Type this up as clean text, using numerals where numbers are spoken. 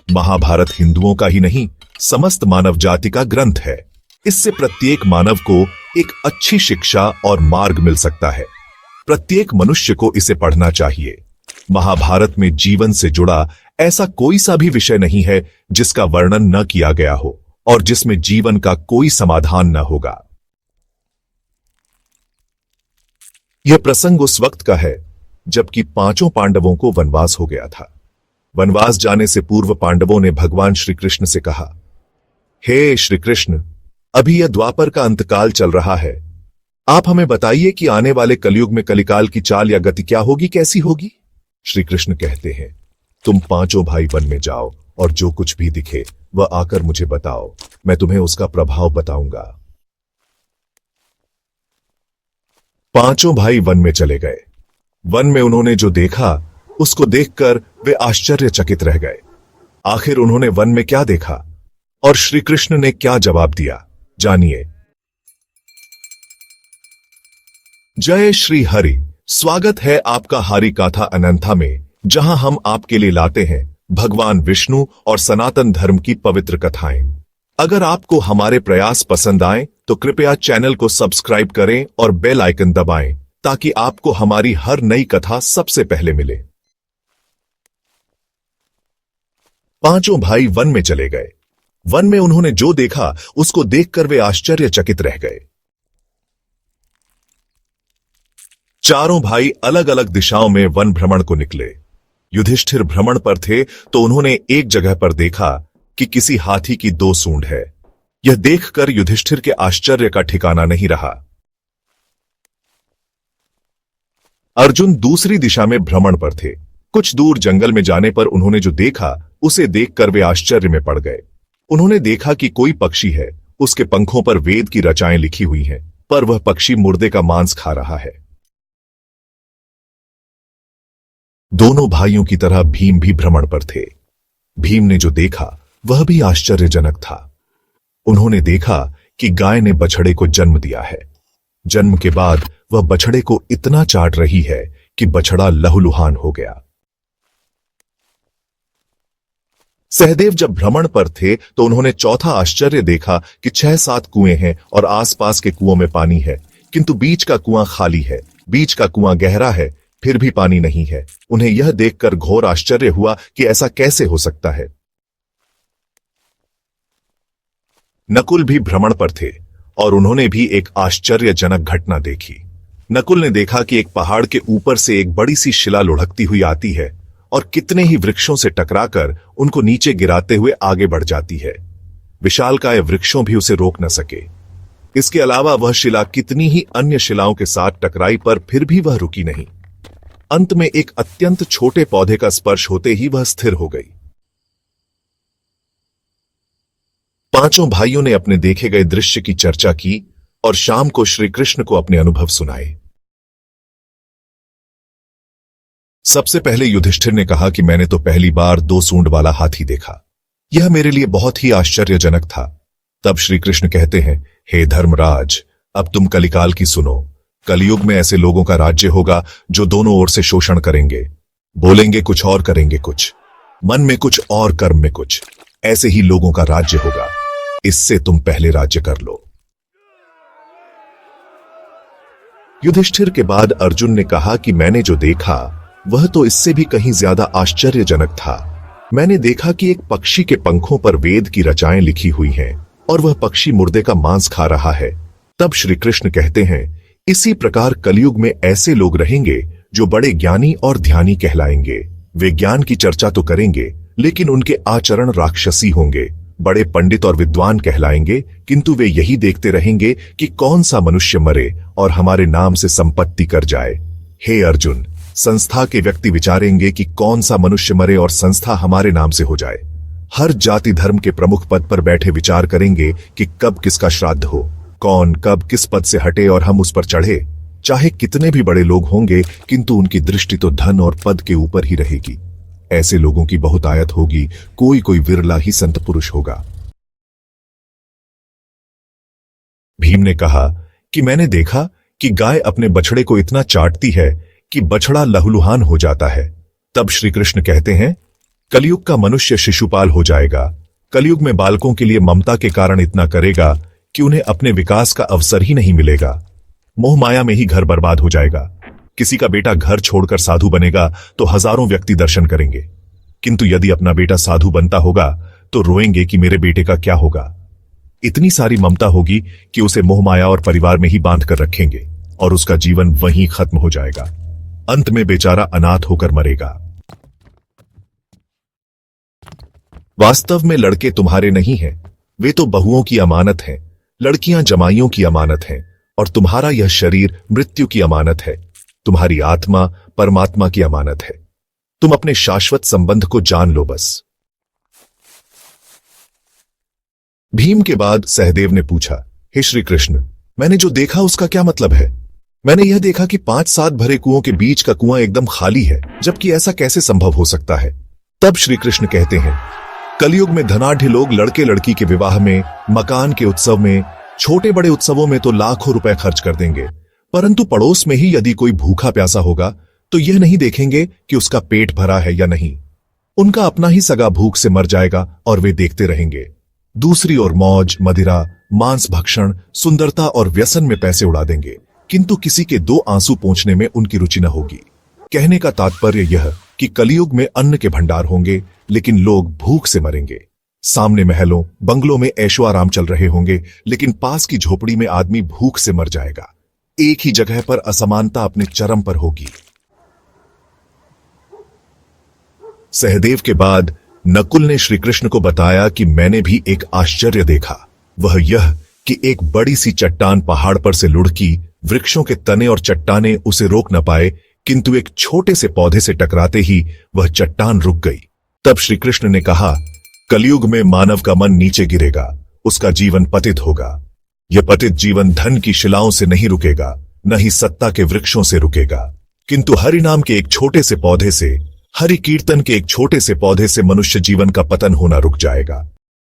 महाभारत हिंदुओं का ही नहीं, समस्त मानव जाति का ग्रंथ है। इससे प्रत्येक मानव को एक अच्छी शिक्षा और मार्ग मिल सकता है। प्रत्येक मनुष्य को इसे पढ़ना चाहिए। महाभारत में जीवन से जुड़ा ऐसा कोई सा भी विषय नहीं है जिसका वर्णन न किया गया हो और जिसमें जीवन का कोई समाधान न होगा। यह प्रसंग उस वक्त का है जबकि पांचों पांडवों को वनवास हो गया था। वनवास जाने से पूर्व पांडवों ने भगवान श्री कृष्ण से कहा, हे श्री कृष्ण, अभी यह द्वापर का अंतकाल चल रहा है। आप हमें बताइए कि आने वाले कलयुग में कलिकाल की चाल या गति क्या होगी, कैसी होगी। श्री कृष्ण कहते हैं, तुम पांचों भाई वन में जाओ और जो कुछ भी दिखे वह आकर मुझे बताओ, मैं तुम्हें उसका प्रभाव बताऊंगा। पांचों भाई वन में चले गए। वन में उन्होंने जो देखा उसको देखकर वे आश्चर्यचकित रह गए। आखिर उन्होंने वन में क्या देखा और श्री कृष्ण ने क्या जवाब दिया, जानिए। जय श्री हरि। स्वागत है आपका हरि गाथा अनंथा में, जहां हम आपके लिए लाते हैं भगवान विष्णु और सनातन धर्म की पवित्र कथाएं। अगर आपको हमारे प्रयास पसंद आए तो कृपया चैनल को सब्सक्राइब करें और बेल आइकन दबाएं ताकि आपको हमारी हर नई कथा सबसे पहले मिले। पांचों भाई वन में चले गए। वन में उन्होंने जो देखा उसको देखकर वे आश्चर्यचकित रह गए। चारों भाई अलग अलग दिशाओं में वन भ्रमण को निकले। युधिष्ठिर भ्रमण पर थे तो उन्होंने एक जगह पर देखा कि किसी हाथी की दो सूंड है। यह देखकर युधिष्ठिर के आश्चर्य का ठिकाना नहीं रहा। अर्जुन दूसरी दिशा में भ्रमण पर थे। कुछ दूर जंगल में जाने पर उन्होंने जो देखा उसे देखकर वे आश्चर्य में पड़ गए। उन्होंने देखा कि कोई पक्षी है, उसके पंखों पर वेद की रचाएं लिखी हुई हैं, पर वह पक्षी मुर्दे का मांस खा रहा है। दोनों भाइयों की तरह भीम भी भ्रमण पर थे। भीम ने जो देखा वह भी आश्चर्यजनक था। उन्होंने देखा कि गाय ने बछड़े को जन्म दिया है। जन्म के बाद वह बछड़े को इतना चाट रही है कि बछड़ा लहूलुहान हो गया। सहदेव जब भ्रमण पर थे तो उन्होंने चौथा आश्चर्य देखा कि 6-7 कुएं हैं और आसपास के कुओं में पानी है, किंतु बीच का कुआं खाली है। बीच का कुआं गहरा है, फिर भी पानी नहीं है। उन्हें यह देखकर घोर आश्चर्य हुआ कि ऐसा कैसे हो सकता है। नकुल भी भ्रमण पर थे और उन्होंने भी एक आश्चर्यजनक घटना देखी। नकुल ने देखा कि एक पहाड़ के ऊपर से एक बड़ी सी शिला लुढ़कती हुई आती है और कितने ही वृक्षों से टकराकर उनको नीचे गिराते हुए आगे बढ़ जाती है। विशालकाय वृक्षों भी उसे रोक न सके। इसके अलावा वह शिला कितनी ही अन्य शिलाओं के साथ टकराई पर फिर भी वह रुकी नहीं। अंत में एक अत्यंत छोटे पौधे का स्पर्श होते ही वह स्थिर हो गई। पांचों भाइयों ने अपने देखे गए दृश्य की चर्चा की और शाम को श्री कृष्ण को अपने अनुभव सुनाए। सबसे पहले युधिष्ठिर ने कहा कि मैंने तो पहली बार 2 सूंड वाला हाथी देखा। यह मेरे लिए बहुत ही आश्चर्यजनक था। तब श्री कृष्ण कहते हैं, हे धर्मराज, अब तुम कलिकाल की सुनो। कलयुग में ऐसे लोगों का राज्य होगा जो दोनों ओर से शोषण करेंगे, बोलेंगे कुछ और करेंगे कुछ, मन में कुछ और कर्म में कुछ। ऐसे ही लोगों का राज्य होगा। इससे तुम पहले राज्य कर लो। युधिष्ठिर के बाद अर्जुन ने कहा कि मैंने जो देखा वह तो इससे भी कहीं ज्यादा आश्चर्यजनक था। मैंने देखा कि एक पक्षी के पंखों पर वेद की रचाएं लिखी हुई हैं और वह पक्षी मुर्दे का मांस खा रहा है। तब श्री कृष्ण कहते हैं, इसी प्रकार कलयुग में ऐसे लोग रहेंगे जो बड़े ज्ञानी और ध्यानी कहलाएंगे। वे ज्ञान की चर्चा तो करेंगे लेकिन उनके आचरण राक्षसी होंगे। बड़े पंडित और विद्वान कहलाएंगे किंतु वे यही देखते रहेंगे कि कौन सा मनुष्य मरे और हमारे नाम से संपत्ति कर जाए। हे अर्जुन, संस्था के व्यक्ति विचारेंगे कि कौन सा मनुष्य मरे और संस्था हमारे नाम से हो जाए। हर जाति धर्म के प्रमुख पद पर बैठे विचार करेंगे कि कब किसका श्राद्ध हो, कौन कब किस पद से हटे और हम उस पर चढ़े। चाहे कितने भी बड़े लोग होंगे किंतु उनकी दृष्टि तो धन और पद के ऊपर ही रहेगी। ऐसे लोगों की बहुतायत होगी, कोई कोई विरला ही संत पुरुष होगा। भीम ने कहा कि मैंने देखा कि गाय अपने बछड़े को इतना चाटती है कि बछड़ा लहूलुहान हो जाता है। तब श्री कृष्ण कहते हैं, कलयुग का मनुष्य शिशुपाल हो जाएगा। कलयुग में बालकों के लिए ममता के कारण इतना करेगा कि उन्हें अपने विकास का अवसर ही नहीं मिलेगा। मोह माया में ही घर बर्बाद हो जाएगा। किसी का बेटा घर छोड़कर साधु बनेगा तो हजारों व्यक्ति दर्शन करेंगे, किंतु यदि अपना बेटा साधु बनता होगा तो रोएंगे कि मेरे बेटे का क्या होगा। इतनी सारी ममता होगी कि उसे मोह माया और परिवार में ही बांध कर रखेंगे और उसका जीवन वहीं खत्म हो जाएगा। अंत में बेचारा अनाथ होकर मरेगा। वास्तव में लड़के तुम्हारे नहीं हैं, वे तो बहुओं की अमानत हैं। लड़कियां जमाइयों की अमानत हैं और तुम्हारा यह शरीर मृत्यु की अमानत है। तुम्हारी आत्मा परमात्मा की अमानत है। तुम अपने शाश्वत संबंध को जान लो बस। भीम के बाद सहदेव ने पूछा, हे श्री कृष्ण, मैंने जो देखा उसका क्या मतलब है? मैंने यह देखा कि 5-7 भरे कुओं के बीच का कुआं एकदम खाली है, जबकि ऐसा कैसे संभव हो सकता है? तब श्री कृष्ण कहते हैं, कलयुग में धनाढ्य लोग लड़के लड़की के विवाह में, मकान के उत्सव में, छोटे बड़े उत्सवों में तो लाखों रुपए खर्च कर देंगे, परंतु पड़ोस में ही यदि कोई भूखा प्यासा होगा तो यह नहीं देखेंगे कि उसका पेट भरा है या नहीं। उनका अपना ही सगा भूख से मर जाएगा और वे देखते रहेंगे। दूसरी ओर मौज, मदिरा, मांस भक्षण, सुंदरता और व्यसन में पैसे उड़ा देंगे, किंतु किसी के 2 आंसू पोंछने में उनकी रुचि न होगी। कहने का तात्पर्य यह कि कलयुग में अन्न के भंडार होंगे, लेकिन लोग भूख से मरेंगे। सामने महलों, बंगलों में ऐशो आराम चल रहे होंगे, लेकिन पास की झोपड़ी में आदमी भूख से मर जाएगा। एक ही जगह पर असमानता अपने चरम पर होगी। सहदेव के बाद नकुल ने श्री कृष्ण को बताया कि मैंने भी एक आश्चर्य देखा। वह यह कि एक बड़ी सी चट्टान पहाड़ पर से लुढ़की। वृक्षों के तने और चट्टाने उसे रोक न पाए, किंतु एक छोटे से पौधे से टकराते ही वह चट्टान रुक गई। तब श्री कृष्ण ने कहा, कलयुग में मानव का मन नीचे गिरेगा, उसका जीवन पतित होगा। यह पतित जीवन धन की शिलाओं से नहीं रुकेगा, न ही सत्ता के वृक्षों से रुकेगा, किंतु हरि नाम के एक छोटे से पौधे से, हरि कीर्तन के एक छोटे से पौधे से मनुष्य जीवन का पतन होना रुक जाएगा।